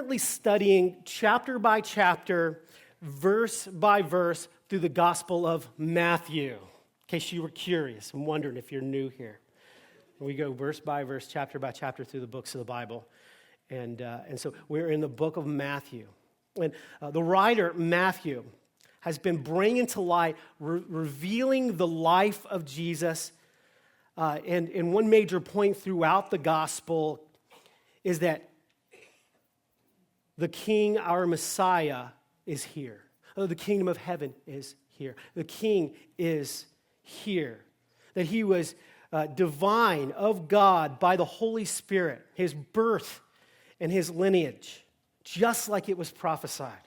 currently studying chapter by chapter, verse by verse through the Gospel of Matthew. In case you were curious and wondering if you're new here. We go verse by verse, chapter by chapter through the books of the Bible. And so we're in the book of Matthew. And the writer, Matthew, has been bringing to light, revealing the life of Jesus. And one major point throughout the gospel is that the King, our Messiah, is here. Oh, the kingdom of heaven is here. The King is here. That he was divine, of God, by the Holy Spirit, his birth and his lineage, just like it was prophesied.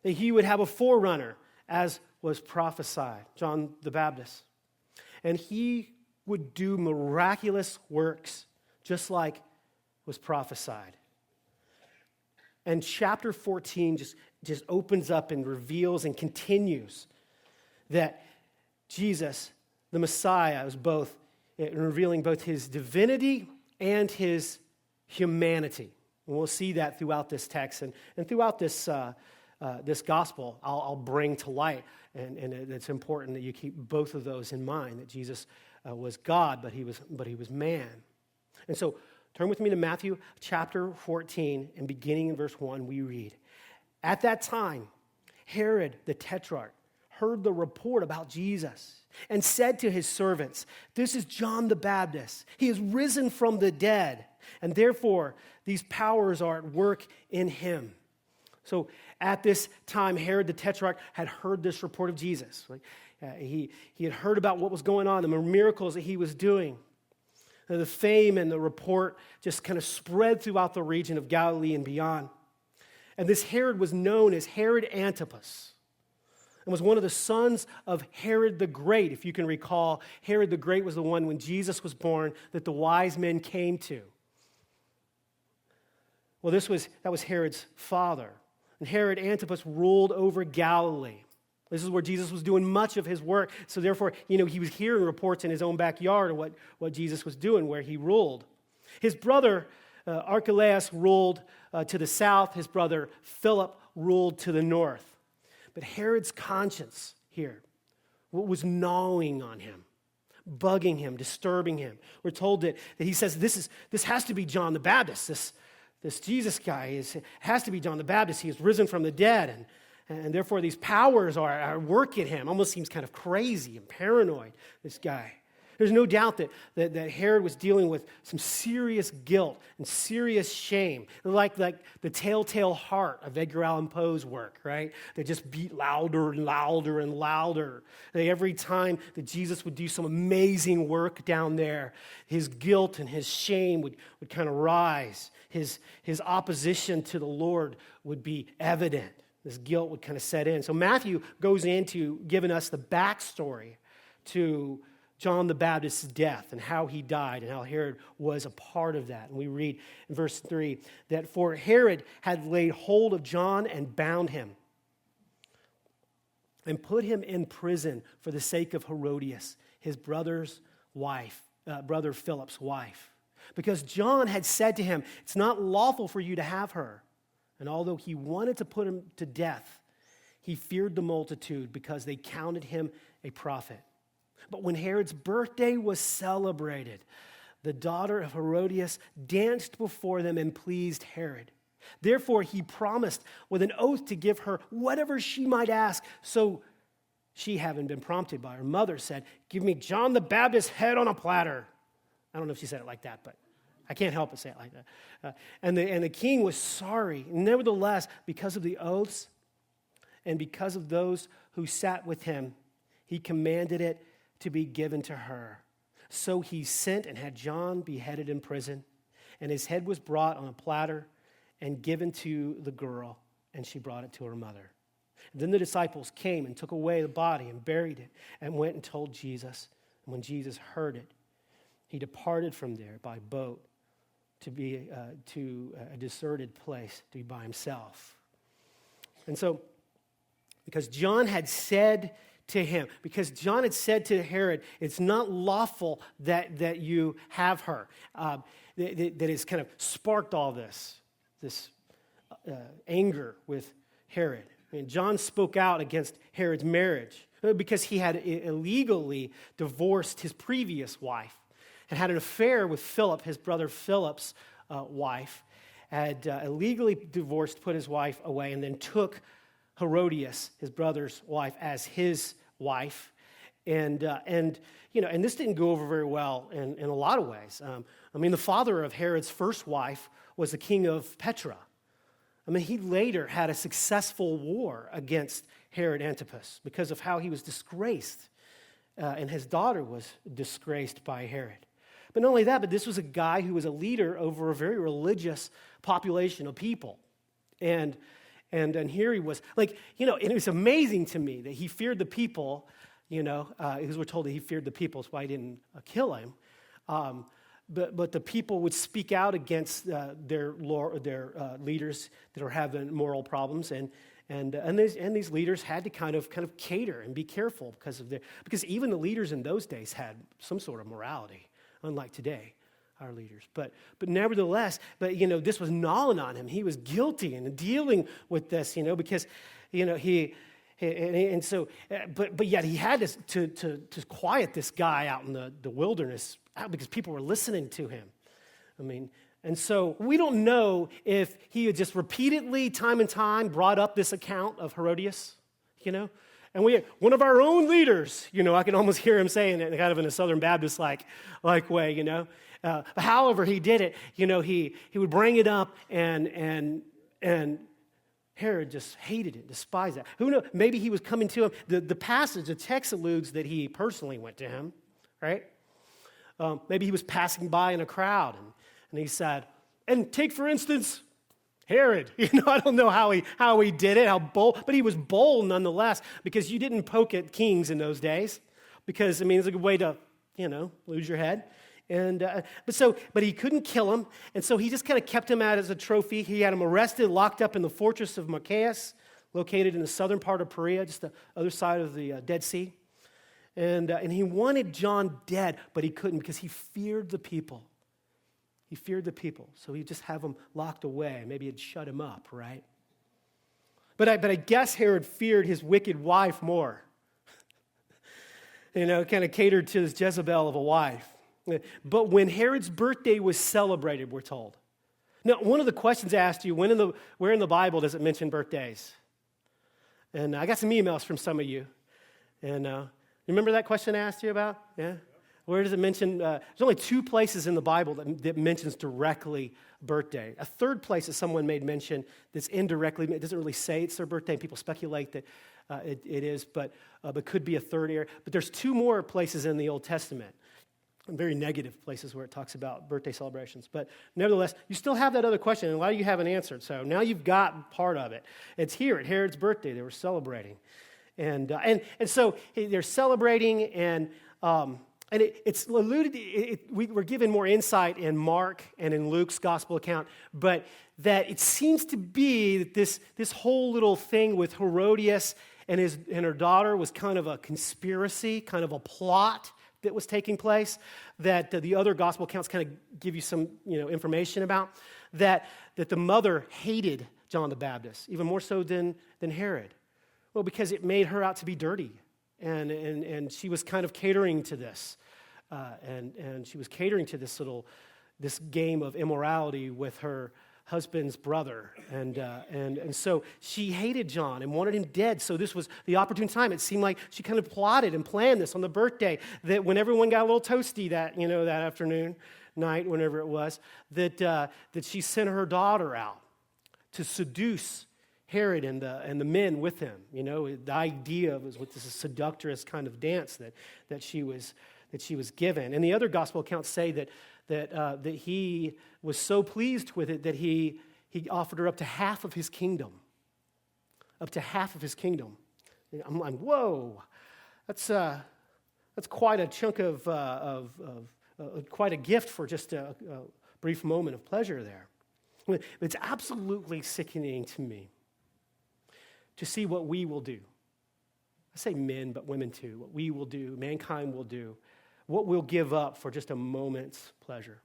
That he would have a forerunner, as was prophesied, John the Baptist. And he would do miraculous works, just like was prophesied. And chapter 14 just opens up and reveals and continues that Jesus, the Messiah, was both revealing both his divinity and his humanity. And we'll see that throughout this text and throughout this this gospel. I'll bring to light, and it's important that you keep both of those in mind. That Jesus was God, but he was man. And so, turn with me to Matthew chapter 14, and beginning in verse 1, we read, "At that time, Herod the Tetrarch heard the report about Jesus and said to his servants, 'This is John the Baptist. He is risen from the dead, and therefore these powers are at work in him.'" So at this time, Herod the Tetrarch had heard this report of Jesus. He had heard about what was going on, the miracles that he was doing. The fame and the report just kind of spread throughout the region of Galilee and beyond. And this Herod was known as Herod Antipas, and was one of the sons of Herod the Great. If you can recall, Herod the Great was the one when Jesus was born that the wise men came to. Well, that was Herod's father. And Herod Antipas ruled over Galilee. This is where Jesus was doing much of his work. So therefore, he was hearing reports in his own backyard of what Jesus was doing, where he ruled. His brother Archelaus ruled to the south. His brother Philip ruled to the north. But Herod's conscience here, what was gnawing on him, bugging him, disturbing him. We're told that he says, this has to be John the Baptist. This Jesus guy has to be John the Baptist. He is risen from the dead, and therefore these powers are at work in him. Almost seems kind of crazy and paranoid, this guy. There's no doubt that Herod was dealing with some serious guilt and serious shame, like the telltale heart of Edgar Allan Poe's work, right? They just beat louder and louder and louder. Every time that Jesus would do some amazing work down there, his guilt and his shame would kind of rise. His opposition to the Lord would be evident. This guilt would kind of set in. So Matthew goes into giving us the backstory to John the Baptist's death and how he died and how Herod was a part of that. And we read in verse 3 that for Herod had laid hold of John and bound him and put him in prison for the sake of Herodias, his brother's wife, brother Philip's wife. Because John had said to him, "It's not lawful for you to have her." And although he wanted to put him to death, he feared the multitude because they counted him a prophet. But when Herod's birthday was celebrated, the daughter of Herodias danced before them and pleased Herod. Therefore, he promised with an oath to give her whatever she might ask. So she, having been prompted by her mother, said, "Give me John the Baptist's head on a platter." I don't know if she said it like that, but I can't help but say it like that. And the king was sorry. Nevertheless, because of the oaths and because of those who sat with him, he commanded it to be given to her. So he sent and had John beheaded in prison, and his head was brought on a platter and given to the girl, and she brought it to her mother. And then the disciples came and took away the body and buried it and went and told Jesus. And when Jesus heard it, he departed from there by boat to a deserted place to be by himself. And so, because John had said to Herod, "It's not lawful that you have her," that has kind of sparked all this anger with Herod. And John spoke out against Herod's marriage because he had illegally divorced his previous wife and had an affair with Philip, his brother Philip's wife, had illegally divorced, put his wife away, and then took Herodias, his brother's wife, as his wife. And this didn't go over very well in a lot of ways. The father of Herod's first wife was the king of Petra. He later had a successful war against Herod Antipas because of how he was disgraced, and his daughter was disgraced by Herod. But not only that, but this was a guy who was a leader over a very religious population of people. And here he was, and it was amazing to me that he feared the people, because we're told that he feared the people, that's why he didn't kill him. But the people would speak out against their leaders that are having moral problems, and these leaders had to kind of cater and be careful because even the leaders in those days had some sort of morality, unlike today, our leaders. But nevertheless, this was gnawing on him. He was guilty and dealing with this, because but yet he had to quiet this guy out in the wilderness because people were listening to him. And so we don't know if he had just repeatedly, time and time, brought up this account of Herodias, and one of our own leaders, I can almost hear him saying it kind of in a Southern Baptist like way, however he did it, he would bring it up and Herod just hated it, despised it. Who knows? Maybe he was coming to him. The passage, the text alludes that he personally went to him, right? Maybe he was passing by in a crowd and he said, and take for instance, Herod. I don't know how he did it, how bold, but he was bold nonetheless because you didn't poke at kings in those days because, it's a good way to, lose your head. But he couldn't kill him, and so he just kind of kept him out as a trophy. He had him arrested, locked up in the fortress of Machaeus, located in the southern part of Perea, just the other side of the Dead Sea. And he wanted John dead, but he couldn't because he feared the people. He feared the people, so he'd just have him locked away. Maybe he'd shut him up, right? But I guess Herod feared his wicked wife more. Kind of catered to his Jezebel of a wife. But when Herod's birthday was celebrated, we're told. Now, one of the questions I asked you, where in the Bible does it mention birthdays? And I got some emails from some of you. And remember that question I asked you about? Yeah? Where does it mention? There's only 2 places in the Bible that mentions directly birthday. A third place that someone made mention that's indirectly, it doesn't really say it's their birthday, and people speculate that it is, but could be a third area. But there's 2 more places in the Old Testament, very negative places where it talks about birthday celebrations. But nevertheless, you still have that other question, and a lot of you haven't answered. So now you've got part of it. It's here at Herod's birthday. They were celebrating. And so they're celebrating, and it's alluded, we're given more insight in Mark and in Luke's gospel account, but that it seems to be that this whole little thing with Herodias and her daughter was kind of a conspiracy, kind of a plot that was taking place, that the other gospel accounts kind of give you some information about, that the mother hated John the Baptist, even more so than Herod. Well, because it made her out to be dirty, and she was kind of catering to this, and she was catering to this game of immorality with her husband's brother, and so she hated John and wanted him dead. So this was the opportune time. It seemed like she kind of plotted and planned this on the birthday, that when everyone got a little toasty that afternoon, night, whenever it was, that she sent her daughter out to seduce Herod and the men with him. The idea was with this seductress kind of dance that she was given. And the other gospel accounts say that he was so pleased with it that he offered her up to half of his kingdom. Up to half of his kingdom. And I'm like, whoa, that's quite a chunk of quite a gift for just a brief moment of pleasure there. It's absolutely sickening to me to see what we will do. I say men, but women too. What we will do, mankind will do, what we'll give up for just a moment's pleasure.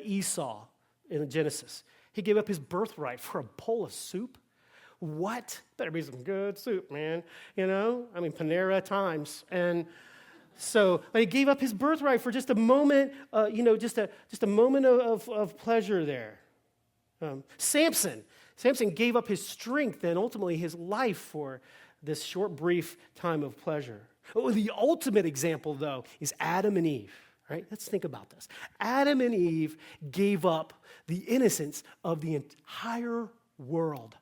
Esau in Genesis He gave up his birthright for a bowl of soup. What? Better be some good soup, man. Panera times. And so he gave up his birthright for just a moment, just a moment of pleasure there. Samson gave up his strength and ultimately his life for this short, brief time of pleasure. The ultimate example, though, is Adam and Eve. Right? Let's think about this. Adam and Eve gave up the innocence of the entire world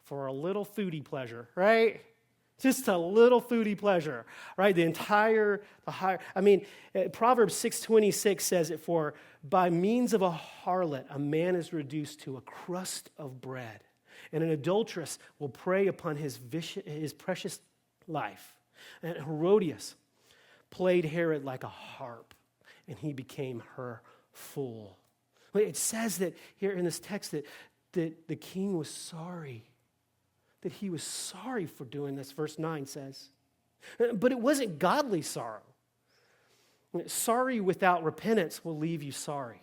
for a little foodie pleasure, right? Just a little foodie pleasure, right? Proverbs 6:26 says it, for by means of a harlot, a man is reduced to a crust of bread, and an adulteress will prey upon his precious life. And Herodias played Herod like a harp, and he became her fool. It says that here in this text that the king was sorry, that he was sorry for doing this, verse 9 says. But it wasn't godly sorrow. Sorry without repentance will leave you sorry.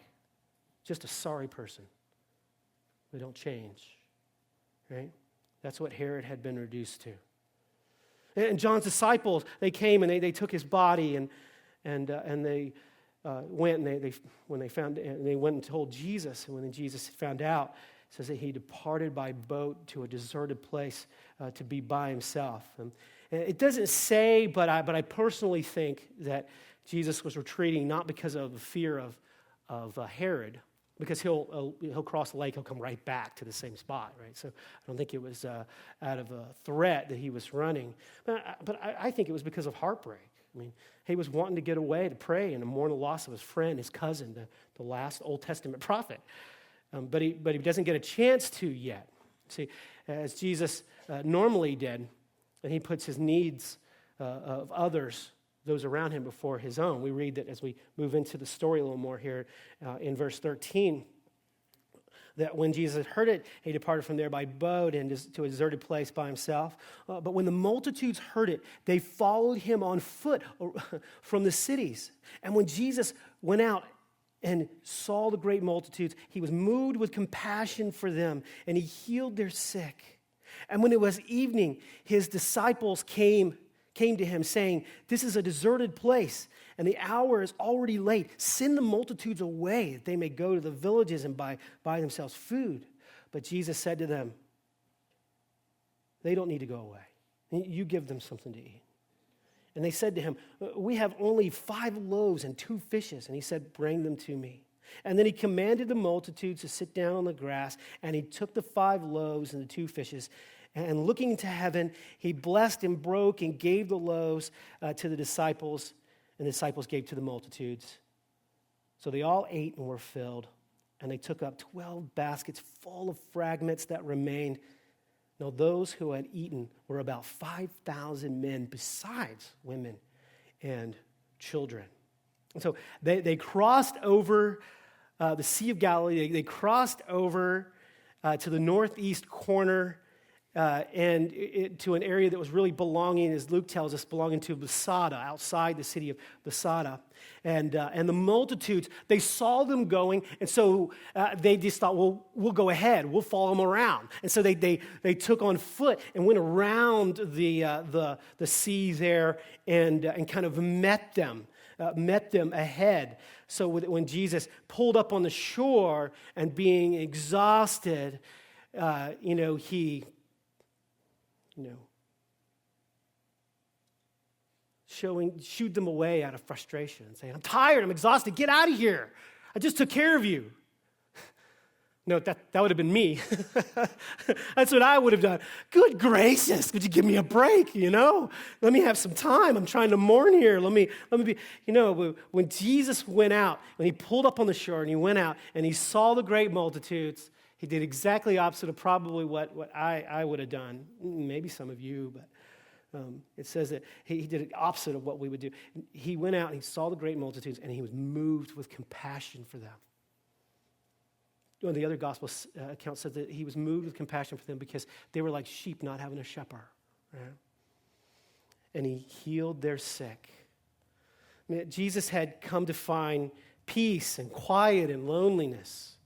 Just a sorry person. They don't change, right? That's what Herod had been reduced to. And John's disciples, they came and they took his body and they went and they went and told Jesus. And when Jesus found out, it says that he departed by boat to a deserted place to be by himself. And it doesn't say, but I personally think that Jesus was retreating not because of the fear of Herod, because he'll cross the lake, he'll come right back to the same spot, right? So I don't think it was out of a threat that he was running. But I think it was because of heartbreak. He was wanting to get away to pray and to mourn the loss of his friend, his cousin, the last Old Testament prophet. But he doesn't get a chance to yet. See, as Jesus normally did, and he puts his needs of others, those around him, before his own. We read that as we move into the story a little more here in verse 13, that when Jesus heard it, he departed from there by boat and to a deserted place by himself. But when the multitudes heard it, they followed him on foot from the cities. And when Jesus went out and saw the great multitudes, he was moved with compassion for them, and he healed their sick. And when it was evening, his disciples came to him saying, "This is a deserted place, and the hour is already late. Send the multitudes away that they may go to the villages and buy themselves food." But Jesus said to them, "They don't need to go away. You give them something to eat." And they said to him, "We have only 5 loaves and 2 fishes." And he said, "Bring them to me." And then he commanded the multitudes to sit down on the grass, and he took the 5 loaves and the 2 fishes, and looking to heaven, he blessed and broke and gave the loaves to the disciples, and the disciples gave to the multitudes. So they all ate and were filled, and they took up 12 baskets full of fragments that remained. Now those who had eaten were about 5,000 men, besides women and children. And so they crossed over the Sea of Galilee. They crossed over to the northeast corner to an area that was really belonging, as Luke tells us, belonging to Bethsaida, outside the city of Bethsaida. And the multitudes, they saw them going, and so they just thought, well, we'll go ahead, we'll follow them around. And so they took on foot and went around the sea there and kind of met them ahead. So when Jesus pulled up on the shore and being exhausted, he shooed them away out of frustration, saying, "I'm tired, I'm exhausted, get out of here. I just took care of you." No, that would have been me. That's what I would have done. Good gracious, could you give me a break, Let me have some time. I'm trying to mourn here. Let me be, when Jesus went out, when he pulled up on the shore and he went out and he saw the great multitudes, he did exactly the opposite of probably what I would have done. Maybe some of you, but it says that he did the opposite of what we would do. He went out and he saw the great multitudes and he was moved with compassion for them. One of the other gospel accounts says that he was moved with compassion for them because they were like sheep not having a shepherd. Right? And he healed their sick. Jesus had come to find peace and quiet and loneliness.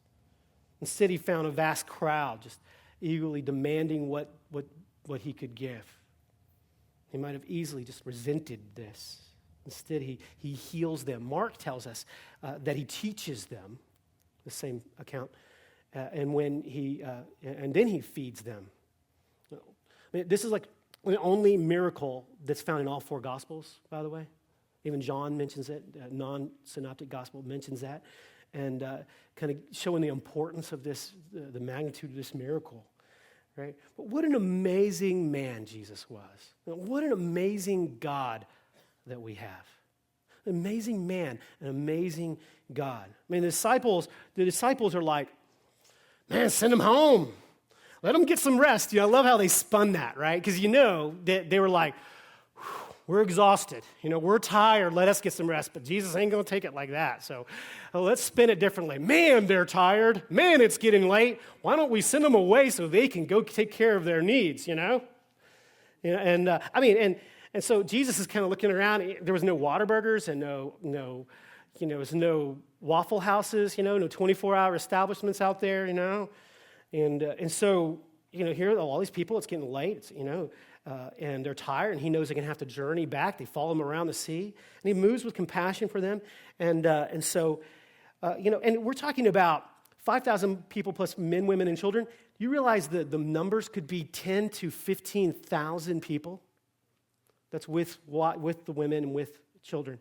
Instead, he found a vast crowd just eagerly demanding what he could give. He might have easily just resented this. Instead, he heals them. Mark tells us that he teaches them, the same account, and then he feeds them. I mean, this is like the only miracle that's found in all four Gospels, by the way. Even John mentions it. Non-synoptic Gospel mentions that, and kind of showing the importance of this, the magnitude of this miracle. Right? But what an amazing man Jesus was. What an amazing God that we have. An amazing man, an amazing God. I mean, the disciples are like, man, send them home. Let them get some rest. I love how they spun that, right? Because they were like, we're exhausted. We're tired. Let us get some rest. But Jesus ain't going to take it like that. So let's spin it differently. Man, they're tired. Man, it's getting late. Why don't we send them away so they can go take care of their needs, And so Jesus is kind of looking around. There was no Whataburgers and no Waffle Houses, no 24-hour establishments out there, And so, here are all these people. It's getting late, and they're tired, and he knows they're going to have to journey back. They follow him around the sea, and he moves with compassion for them. And so, and we're talking about 5,000 people plus men, women, and children. You realize that the numbers could be 10 to 15,000 people. That's with the women and with children.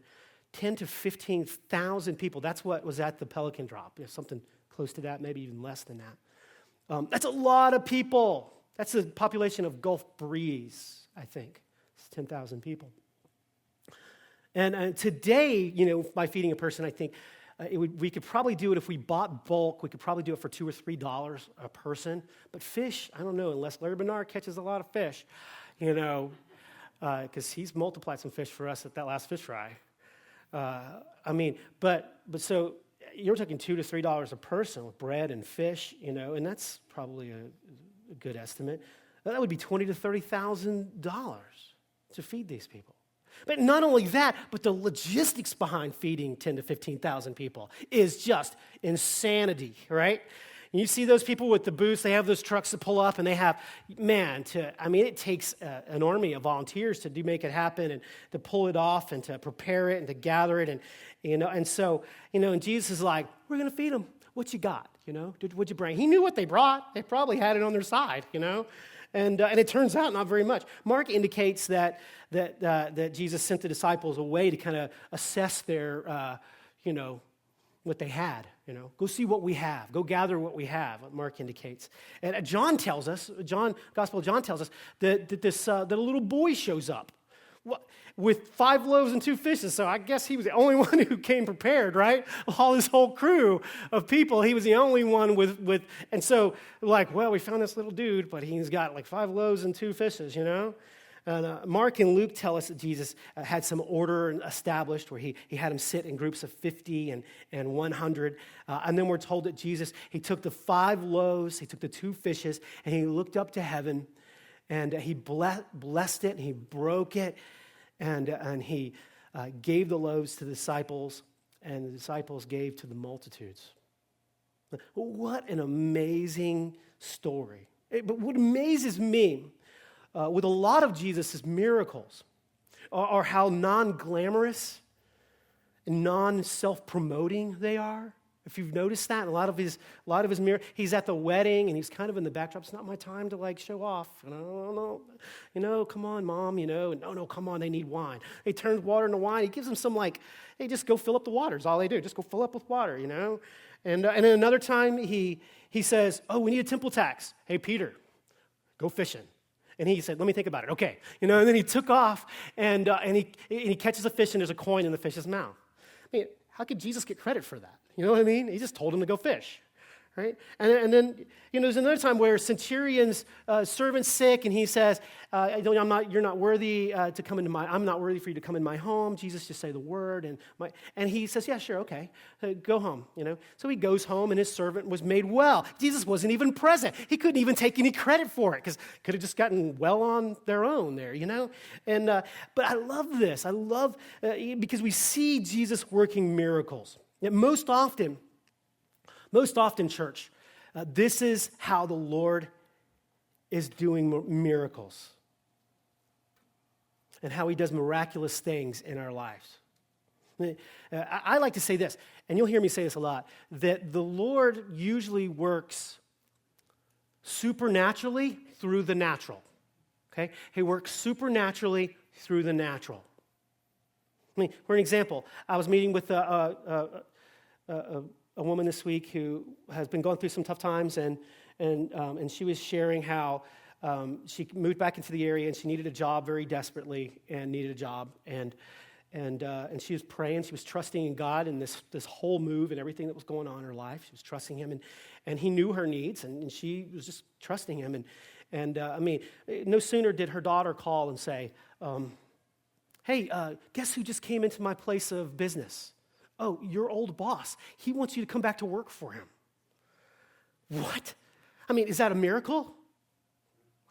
10 to 15,000 people. That's what was at the Pelican Drop. Something close to that, maybe even less than that. That's a lot of people. That's the population of Gulf Breeze, I think. It's 10,000 people. And today, by feeding a person, I think we could probably do it if we bought bulk. We could probably do it for $2 or $3 a person. But fish, I don't know, unless Larry Bernard catches a lot of fish, because he's multiplied some fish for us at that last fish fry. But so you're talking $2 to $3 a person with bread and fish, and that's probably a good estimate. That would be $20,000 to $30,000 to feed these people. But not only that, but the logistics behind feeding 10 to 15,000 people is just insanity, right? You see those people with the booths, they have those trucks to pull up, and they have, it takes an army of volunteers to make it happen and to pull it off and to prepare it and to gather it. And so, and Jesus is like, we're going to feed them. What you got, What'd you bring? He knew what they brought. They probably had it on their side, And it turns out not very much. Mark indicates that Jesus sent the disciples away to kind of assess their, what they had. Go see what we have. Go gather what we have. What Mark indicates. And Gospel of John tells us that a little boy shows up with 5 loaves and 2 fishes. So I guess he was the only one who came prepared, right? All this whole crew of people, he was the only one with. And so we found this little dude, but he's got 5 loaves and 2 fishes, And Mark and Luke tell us that Jesus had some order established where he had them sit in groups of 50 and 100. And then we're told that Jesus, he took the 5 loaves, he took the 2 fishes, and he looked up to heaven, and he blessed it, and he broke it, and he gave the loaves to the disciples, and the disciples gave to the multitudes. What an amazing story. But what amazes me with a lot of Jesus' miracles are how non-glamorous and non-self-promoting they are. If you've noticed that, a lot of his miracles, he's at the wedding and he's kind of in the backdrop. It's not my time to show off. No, come on, Mom, no, come on, they need wine. He turns water into wine. He gives them some hey, just go fill up the water is all they do. Just go fill up with water, And then another time he says, oh, we need a temple tax. Hey, Peter, go fishing. And he said, let me think about it. Okay. And then he took off, and he catches a fish, and there's a coin in the fish's mouth. How could Jesus get credit for that? You know what I mean? He just told him to go fish, right? And then, there's another time where centurion's servant's sick, and he says, you're not worthy to come into I'm not worthy for you to come in my home. Jesus, just say the word. And he says, yeah, sure, okay, go home, So he goes home, and his servant was made well. Jesus wasn't even present. He couldn't even take any credit for it, because could have just gotten well on their own there, And but I love this. I love, because we see Jesus working miracles. Yet most often, church, This is how the Lord is doing miracles and how he does miraculous things in our lives. I like to say this, and you'll hear me say this a lot, that the Lord usually works supernaturally through the natural. Okay? He works supernaturally through the natural. For an example, I was meeting with a woman this week who has been going through some tough times, and she was sharing how she moved back into the area and she needed a job very desperately and needed a job, and she was praying, she was trusting in God in this whole move and everything that was going on in her life. She was trusting him, and he knew her needs, and she was just trusting him. And no sooner did her daughter call and say, hey, guess who just came into my place of business? Oh, your old boss. He wants you to come back to work for him. What? Is that a miracle?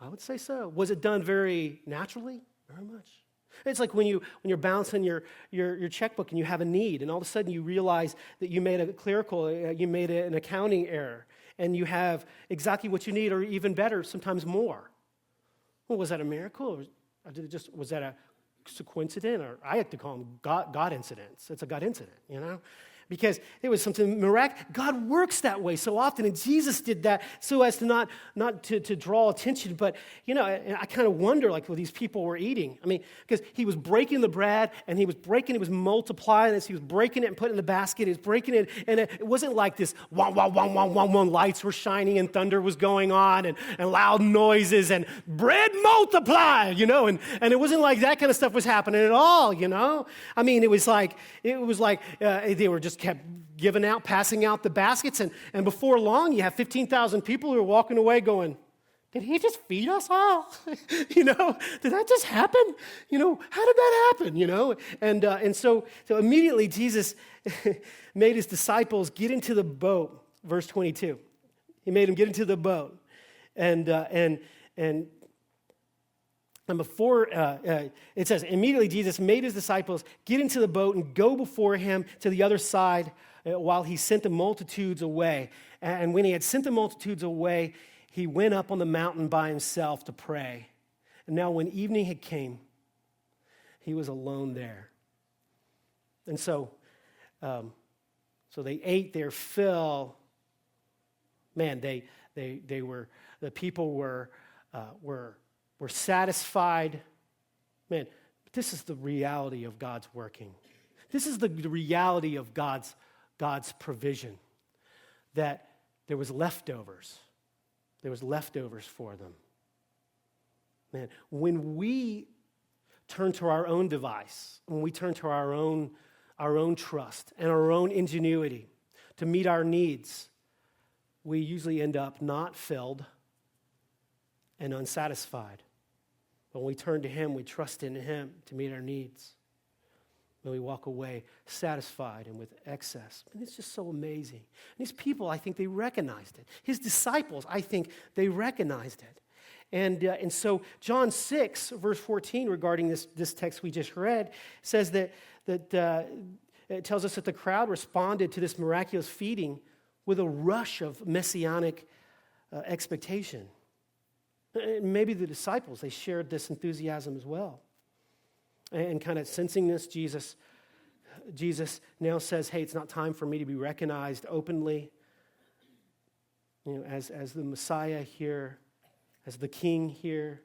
I would say so. Was it done very naturally? Very much. It's like when you're balancing your checkbook and you have a need, and all of a sudden you realize that you made you made an accounting error, and you have exactly what you need, or even better, sometimes more. Well, was that a miracle, or was that a coincidence? Or I like to call them God incidents. It's a God incident, because it was something miraculous. God works that way so often, and Jesus did that so as to not to draw attention. But, I kind of wonder, what these people were eating. Because he was breaking the bread, and he was multiplying this. He was breaking it and putting it in the basket. He was breaking it, and it wasn't like this, wah, wah, wah, wah, wah, wah, lights were shining and thunder was going on and loud noises and bread multiply, and it wasn't like that kind of stuff was happening at all, It was like they were just kept passing out the baskets, and before long, you have 15,000 people who are walking away going, did he just feed us all? Did that just happen? How did that happen? And so immediately Jesus made his disciples get into the boat, verse 22. He made them get into the boat, and before, it says, immediately Jesus made his disciples get into the boat and go before him to the other side while he sent the multitudes away. And when he had sent the multitudes away, he went up on the mountain by himself to pray. And now when evening had came, he was alone there. And so they ate their fill. Man, the people were satisfied. Man, this is the reality of God's working. This is the reality of God's provision, that there was leftovers. There was leftovers for them. Man, when we turn to our own device, when we turn to our own trust and our own ingenuity to meet our needs, we usually end up not filled and unsatisfied. When we turn to him, we trust in him to meet our needs. When we walk away satisfied and with excess. And it's just so amazing. And these people, I think they recognized it. His disciples, I think they recognized it. And so John 6, verse 14, regarding this text we just read, says that it tells us that the crowd responded to this miraculous feeding with a rush of messianic expectation. Maybe the disciples, they shared this enthusiasm as well. And kind of sensing this, Jesus now says, hey, it's not time for me to be recognized openly, as the Messiah here, as the King here.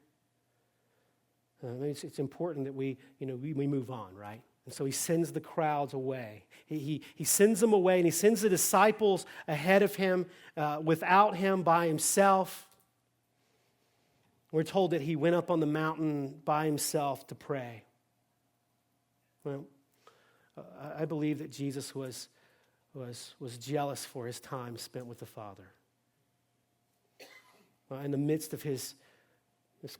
It's important that we move on, right? And so he sends the crowds away. He sends them away, and he sends the disciples ahead of him, without him, by himself. We're told that he went up on the mountain by himself to pray. Well, I believe that Jesus was jealous for his time spent with the Father. In the midst of this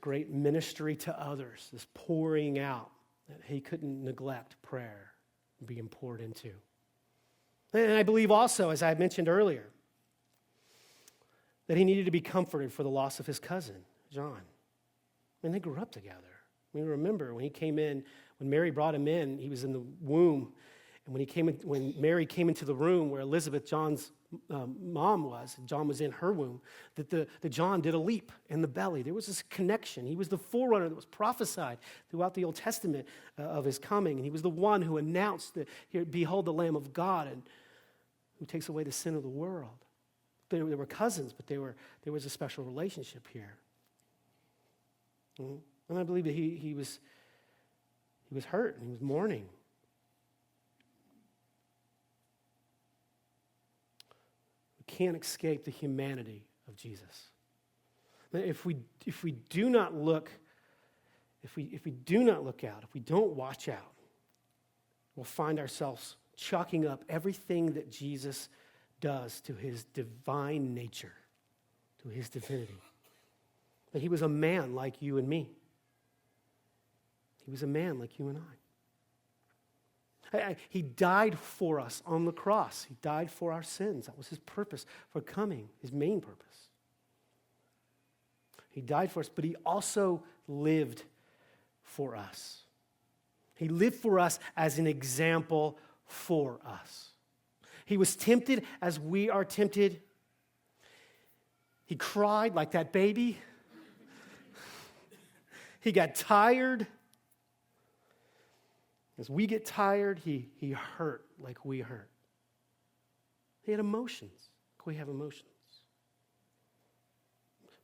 great ministry to others, this pouring out, that he couldn't neglect prayer and being poured into. And I believe also, as I mentioned earlier, that he needed to be comforted for the loss of his cousin, John. They grew up together. Remember when Mary brought him in, he was in the womb. And when Mary came into the room where Elizabeth, John's mom was, John was in her womb, that John did a leap in the belly. There was this connection. He was the forerunner that was prophesied throughout the Old Testament of his coming, and he was the one who announced that, here, behold the Lamb of God, and who takes away the sin of the world. They were cousins, but there was a special relationship here. And I believe that he was hurt and he was mourning. Can't escape the humanity of Jesus. If we do not look, if we do not look out, if we don't watch out, we'll find ourselves chalking up everything that Jesus does to his divine nature, to his divinity. That he was a man like you and me. He was a man like you and I. He died for us on the cross. He died for our sins. That was his purpose for coming, his main purpose. He died for us, but he also lived for us. He lived for us as an example for us. He was tempted as we are tempted. He cried like that baby. He got tired. As we get tired, he hurt like we hurt. He had emotions like we have emotions.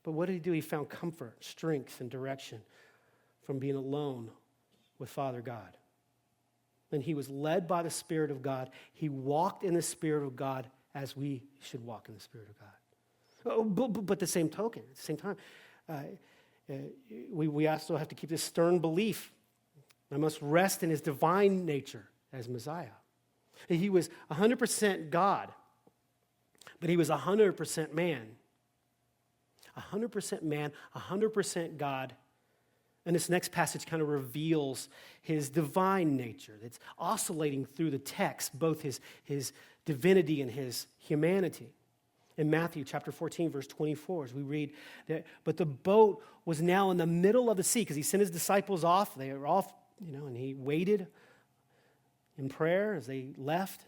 But what did he do? He found comfort, strength, and direction from being alone with Father God. And he was led by the Spirit of God. He walked in the Spirit of God as we should walk in the Spirit of God. But the same token, at the same time, we also have to keep this stern belief. I must rest in his divine nature as Messiah. He was 100% God, but he was 100% man. 100% man, 100% God. And this next passage kind of reveals his divine nature. It's oscillating through the text, both his divinity and his humanity. In Matthew chapter 14, verse 24, as we read that, but the boat was now in the middle of the sea, because he sent his disciples off. They were off, and he waited in prayer as they left.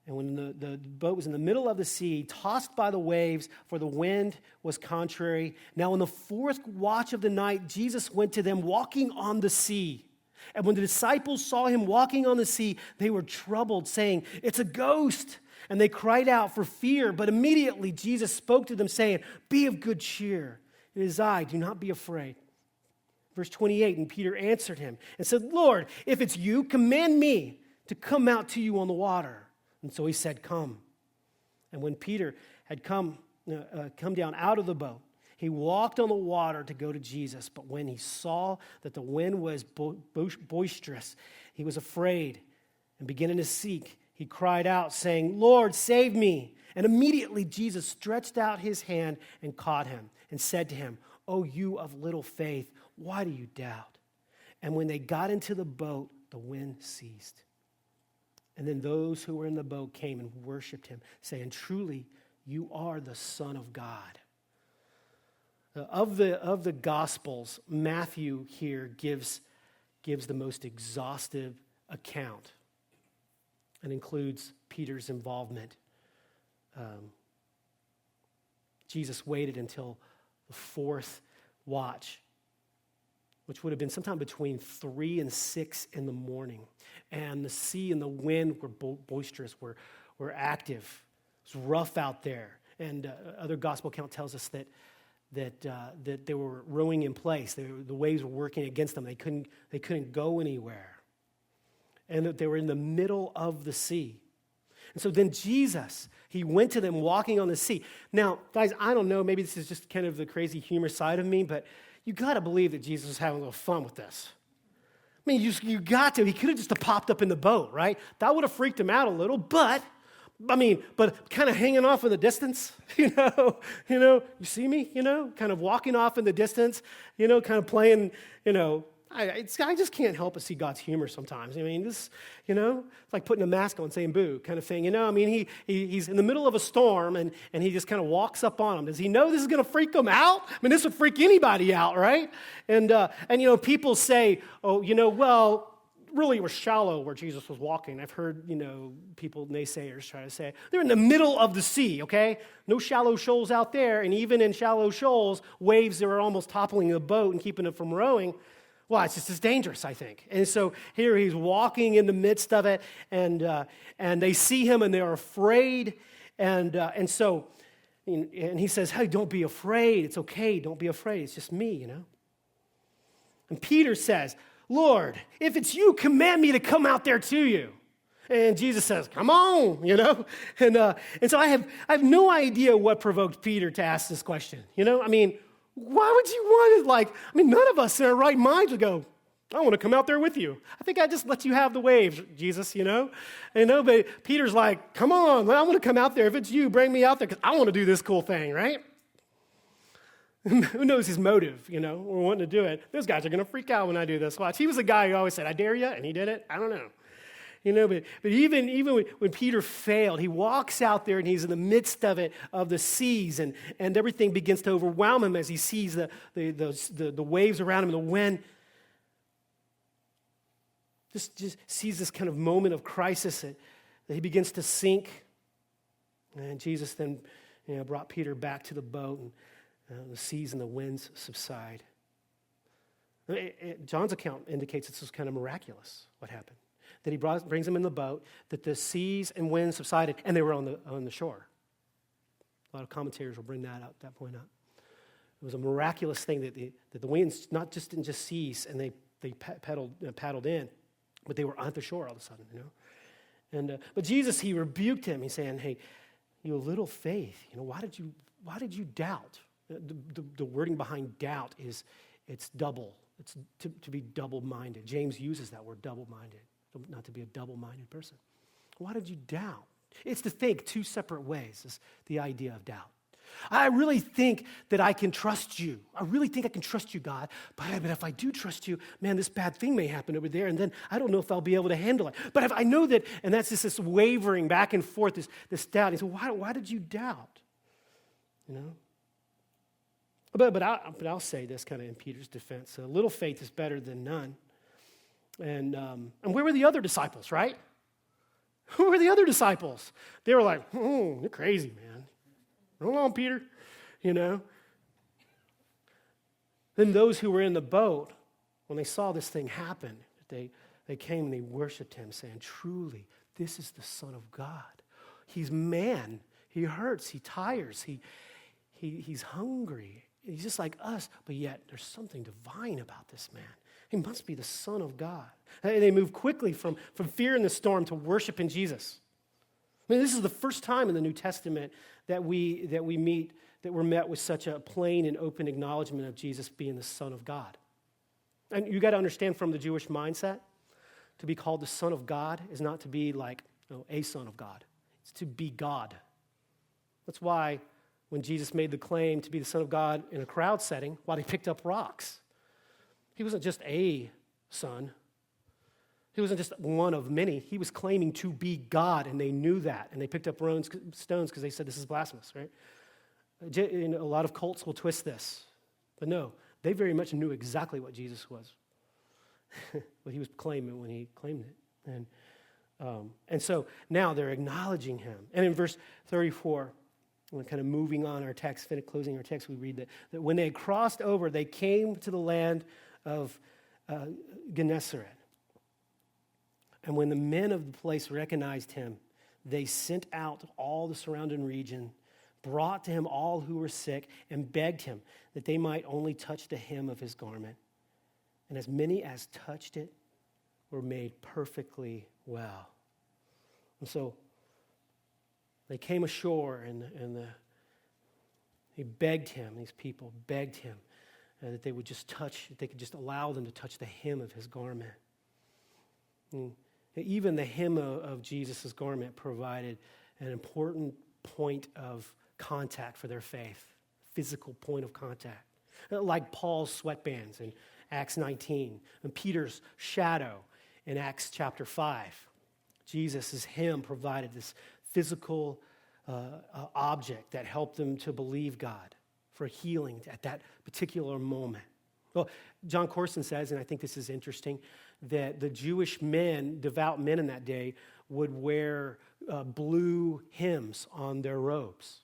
And when the boat was in the middle of the sea, tossed by the waves, for the wind was contrary. Now in the fourth watch of the night, Jesus went to them walking on the sea. And when the disciples saw him walking on the sea, they were troubled, saying, "It's a ghost." And they cried out for fear. But immediately Jesus spoke to them, saying, "Be of good cheer. It is I. Do not be afraid." Verse 28, and Peter answered him and said, "Lord, if it's you, command me to come out to you on the water." And so he said, "Come." And when Peter had come down out of the boat, he walked on the water to go to Jesus. But when he saw that the wind was boisterous, he was afraid, and beginning to sink, he cried out, saying, "Lord, save me." And immediately Jesus stretched out his hand and caught him and said to him, "O you of little faith, why do you doubt?" And when they got into the boat, the wind ceased. And then those who were in the boat came and worshiped him, saying, "Truly, you are the Son of God." Of the Gospels, Matthew here gives the most exhaustive account and includes Peter's involvement. Jesus waited until the fourth watch, which would have been sometime between 3 and 6 in the morning. And the sea and the wind were boisterous, were active. It was rough out there. And other gospel account tells us that they were rowing in place. The waves were working against them. They couldn't go anywhere. And that they were in the middle of the sea. And so then Jesus, he went to them walking on the sea. Now, guys, I don't know, maybe this is just kind of the crazy humor side of me, but you got to believe that Jesus was having a little fun with this. I mean, you got to. He could have just popped up in the boat, right? That would have freaked him out a little, but kind of hanging off in the distance, you see me, kind of walking off in the distance, kind of playing, I just can't help but see God's humor sometimes. I mean, this, it's like putting a mask on saying boo kind of thing, he's in the middle of a storm and he just kind of walks up on him. Does he know this is going to freak him out? I mean, this would freak anybody out, right? And people say, "Oh, well, really it was shallow where Jesus was walking. I've heard, people, naysayers try to say, they're in the middle of the sea, okay? No shallow shoals out there, and even in shallow shoals, waves that were almost toppling the boat and keeping it from rowing. Well, it's just as dangerous, I think. And so here he's walking in the midst of it, and they see him, and they're afraid, and he says, hey, don't be afraid. It's okay. Don't be afraid. It's just me, And Peter says, Lord, if it's you, command me to come out there to you. And Jesus says, come on, And so I have no idea what provoked Peter to ask this question, why would you want it? None of us in our right minds would go, I want to come out there with you. I think I just let you have the waves, Jesus, But Peter's like, come on, I want to come out there. If it's you, bring me out there because I want to do this cool thing, right? Who knows his motive, We're wanting to do it. Those guys are going to freak out when I do this. Watch. He was a guy who always said, I dare you, and he did it. I don't know. But even when Peter failed, he walks out there and he's in the midst of it, of the seas, and everything begins to overwhelm him as he sees the waves around him, the wind. Just sees this kind of moment of crisis that he begins to sink. And Jesus then brought Peter back to the boat, and the seas and the winds subside. John's account indicates this was kind of miraculous, what happened. That he brings them in the boat, that the seas and winds subsided, and they were on the shore. A lot of commentators will bring that point up. It was a miraculous thing that the winds didn't just cease, and they paddled in, but they were on the shore all of a sudden, And but Jesus, he rebuked him. He's saying, "Hey, you little faith. Why did you doubt?" The wording behind doubt is it's double. It's to be double-minded. James uses that word, double-minded, not to be a double-minded person. Why did you doubt? It's to think two separate ways, is the idea of doubt. I really think that I can trust you. I really think I can trust you, God. But if I do trust you, man, this bad thing may happen over there, and then I don't know if I'll be able to handle it. But if I know that, and that's just this wavering back and forth, this doubt. He said, why did you doubt? But I'll say this kind of in Peter's defense. A little faith is better than none. And where were the other disciples, right? Who were the other disciples? They were like, you're crazy, man. Hold on, Peter, Then those who were in the boat, when they saw this thing happen, they came and they worshiped him, saying, truly, this is the Son of God. He's man. He hurts. He tires. He's hungry. He's just like us, but yet there's something divine about this man. He must be the Son of God. And they move quickly from fear in the storm to worship in Jesus. This is the first time in the New Testament that we're met with such a plain and open acknowledgement of Jesus being the Son of God. And you got to understand from the Jewish mindset, to be called the Son of God is not to be like a son of God. It's to be God. That's why when Jesus made the claim to be the Son of God in a crowd setting, while he picked up rocks, he wasn't just a son. He wasn't just one of many. He was claiming to be God, and they knew that. And they picked up stones because they said this is blasphemous, right? A lot of cults will twist this. But no, they very much knew exactly what Jesus was, what he was claiming when he claimed it. And so now they're acknowledging him. And in verse 34, we're kind of moving on our text, closing our text, we read that when they had crossed over, they came to the land of Gennesaret. And when the men of the place recognized him, they sent out all the surrounding region, brought to him all who were sick, and begged him that they might only touch the hem of his garment. And as many as touched it were made perfectly well. And so they came ashore, and they begged him, these people begged him, that they would just touch, that they could just allow them to touch the hem of his garment. And even the hem of Jesus' garment provided an important point of contact for their faith, physical point of contact. Like Paul's sweatbands in Acts 19, and Peter's shadow in Acts chapter 5. Jesus' hem provided this physical object that helped them to believe God for healing at that particular moment. Well, John Corson says, and I think this is interesting, that the Jewish men, devout men in that day, would wear blue hymns on their robes.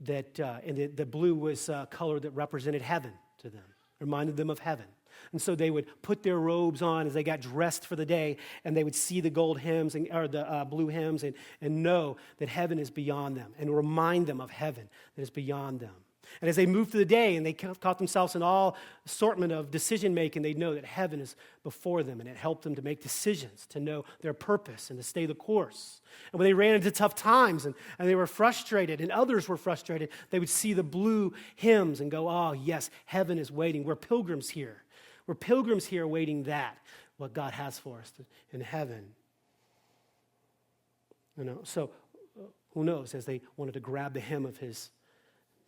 And the blue was a color that represented heaven to them, reminded them of heaven. And so they would put their robes on as they got dressed for the day, and they would see the gold hymns or the blue hymns and know that heaven is beyond them, and remind them of heaven that is beyond them. And as they moved through the day and they caught themselves in all assortment of decision making, they'd know that heaven is before them, and it helped them to make decisions, to know their purpose and to stay the course. And when they ran into tough times and they were frustrated and others were frustrated, they would see the blue hymns and go, oh, yes, heaven is waiting. We're pilgrims here. We're pilgrims here waiting that, what God has for us in heaven. So who knows, as they wanted to grab the hem of his,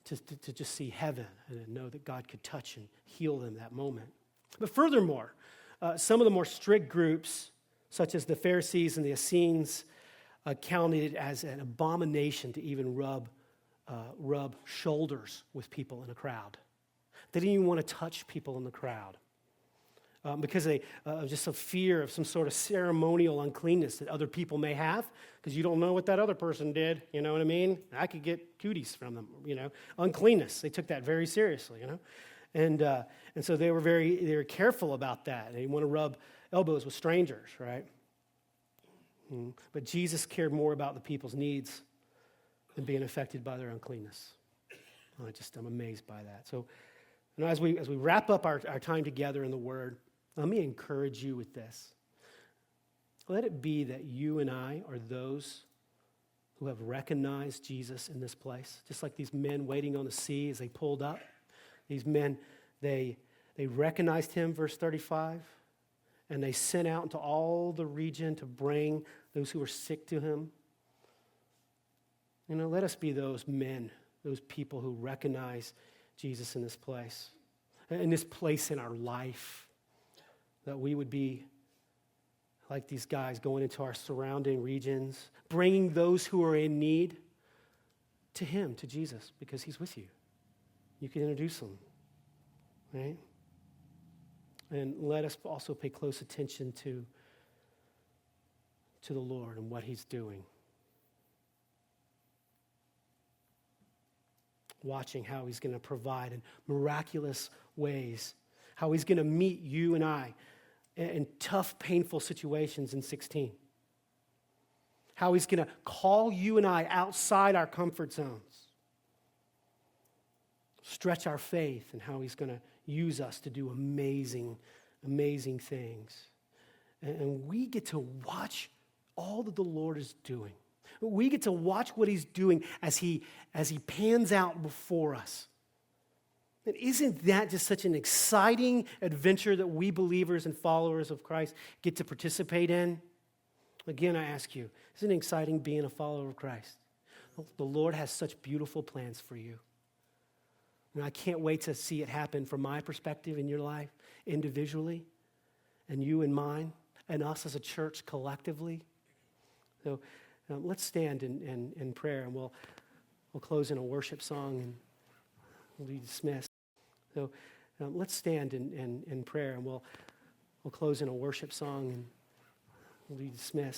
to just see heaven and know that God could touch and heal them that moment. But furthermore, some of the more strict groups, such as the Pharisees and the Essenes, counted it as an abomination to even rub shoulders with people in a crowd. They didn't even want to touch people in the crowd. Because of just a fear of some sort of ceremonial uncleanness that other people may have, because you don't know what that other person did, you know what I mean? I could get cooties from them, uncleanness. They took that very seriously, and so they were careful about that. They didn't want to rub elbows with strangers, right? But Jesus cared more about the people's needs than being affected by their uncleanness. I'm amazed by that. So, as we wrap up our time together in the Word, let me encourage you with this. Let it be that you and I are those who have recognized Jesus in this place, just like these men waiting on the sea as they pulled up. These men, they recognized him, verse 35, and they sent out into all the region to bring those who were sick to him. Let us be those men, those people who recognize Jesus in this place in our life, that we would be like these guys going into our surrounding regions, bringing those who are in need to him, to Jesus, because he's with you. You can introduce them, right? And let us also pay close attention to the Lord and what he's doing. Watching how he's going to provide in miraculous ways, how he's going to meet you and I in tough, painful situations in 16. How he's going to call you and I outside our comfort zones, stretch our faith, and how he's going to use us to do amazing, amazing things. And we get to watch all that the Lord is doing. We get to watch what he's doing as he pans out before us. And isn't that just such an exciting adventure that we believers and followers of Christ get to participate in? Again, I ask you, isn't it exciting being a follower of Christ? The Lord has such beautiful plans for you. And I can't wait to see it happen from my perspective in your life, individually, and you and mine, and us as a church collectively. So let's stand in prayer, and we'll close in a worship song, and we'll be dismissed. So let's stand in prayer, and we'll close in a worship song, and we'll be dismissed.